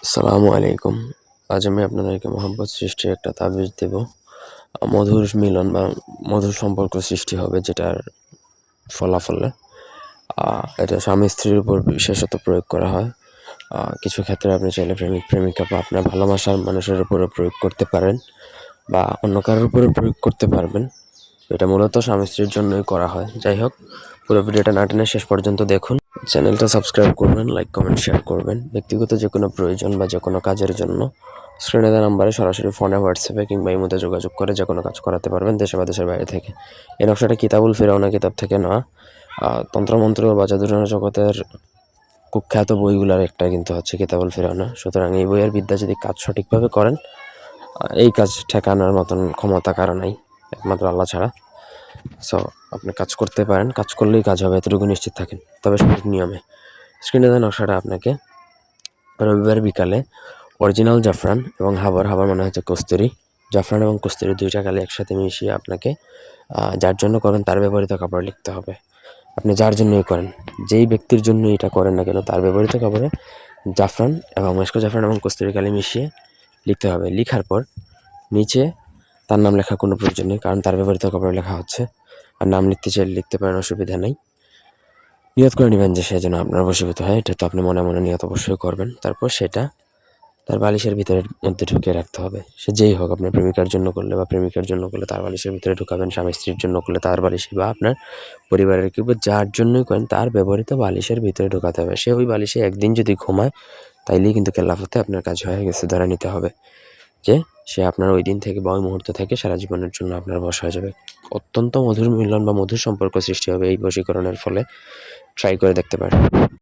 আসসালামু আলাইকুম। আজ আমি আপনাদেরকে মহব্বত সৃষ্টির একটা তাবিজ দেব। মধুর মিলন বা মধুর সম্পর্ক সৃষ্টি হবে যেটার ফলাফলে এটা স্বামী-স্ত্রীর উপর বিশেষত প্রয়োগ করা হয়। কিছু ক্ষেত্রে আপনি চাইলে প্রেমিক-প্রেমিকা বা আপনার ভালোবাসার মানুষের উপরেও প্রয়োগ করতে পারেন বা অন্য কারোর উপরেও প্রয়োগ করতে পারবেন। এটা মূলত স্বামী-স্ত্রীর জন্যই করা হয়। যাই হোক, পুরো ভিডিওটা না টেনে শেষ পর্যন্ত দেখুন। চ্যানেলটা সাবস্ক্রাইব করবেন, লাইক, কমেন্ট, শেয়ার করবেন। ব্যক্তিগত যেকোনো প্রয়োজন বা যেকোনো কাজের জন্য স্ক্রিনে দেওয়া নাম্বারে সরাসরি ফোনে, হোয়াটসঅ্যাপে কিংবা ইমোতে যোগাযোগ করে যেকোনো কাজ করাতে পারবেন দেশে বা দেশের বাইরে থেকে। এই নকশাটা কিতাবুল ফিরাউনা কিতাব থেকে নেওয়া। তন্ত্রমন্ত্র বা জাদুটনা জগতের কুখ্যাত বইগুলোর একটা কিন্তু হচ্ছে কিতাবুল ফিরাউনা। সুতরাং এই বইয়ের বিদ্যা যদি কাজ সঠিকভাবে করেন, এই কাজ ঠেকানোর মতন ক্ষমতা কারো নাই, একমাত্র আল্লাহ ছাড়া। সো আপনি কাজ করতে পারেন, কাজ করলেই কাজ হবে, এতটুকু নিশ্চিত থাকেন, তবে সঠিক নিয়মে। স্ক্রিনে দেওয়া নকশাটা আপনাকে রবিবার বিকালে অরিজিনাল জাফরান এবং হাবার মানে হচ্ছে কস্তুরি, জাফরান এবং কস্তুরি 2টা কালি একসাথে মিশিয়ে আপনাকে যার জন্য করেন তার ব্যবহৃত কাপড়ে লিখতে হবে। আপনি যার জন্যই করেন, যেই ব্যক্তির জন্য এটা করেন না কেন, তার ব্যবহৃত কাপড়ে জাফরান এবং মেশকো জাফরান এবং কস্তুরি কালি মিশিয়ে লিখতে হবে। লিখার পর নিচে তার নাম লেখার কোনো প্রয়োজন নেই, কারণ তার ব্যবহৃত কাপড়ে লেখা হচ্ছে। আর নাম লিখতে চাইলে লিখতে পারেন, অসুবিধা নেই। নিয়ত করে নেবেন যে সে যেন আপনার বশীভূত হয়, এটা তো আপনি মনে মনে নিয়ত অবশ্যই করবেন। তারপর সেটা তার বালিশের ভিতরের মধ্যে ঢুকিয়ে রাখতে হবে। সে যেই হোক, আপনার প্রেমিকার জন্য করলে বা প্রেমিকার জন্য করলে তার বালিশের ভিতরে ঢুকাবেন, স্বামী-স্ত্রীর জন্য করলে তার বালিশে বা আপনার পরিবারের কেউ যার জন্যই করেন তার ব্যবহৃত বালিশের ভিতরে ঢোকাতে হবে। সে ওই বালিশে একদিন যদি ঘুমায়, তাইলেই কিন্তু কেল্লাফতে আপনার কাজ হয়ে গেছে, ধরে নিতে হবে যে সে আপনার ওই দিন থেকে বা ওই মুহূর্ত থেকে সারা জীবনের জন্য আপনার বশ হয়ে যাবে। অত্যন্ত মধুর মিলন বা মধুর সম্পর্ক সৃষ্টি হবে এই বশীকরণের ফলে। ট্রাই করে দেখতে পারেন।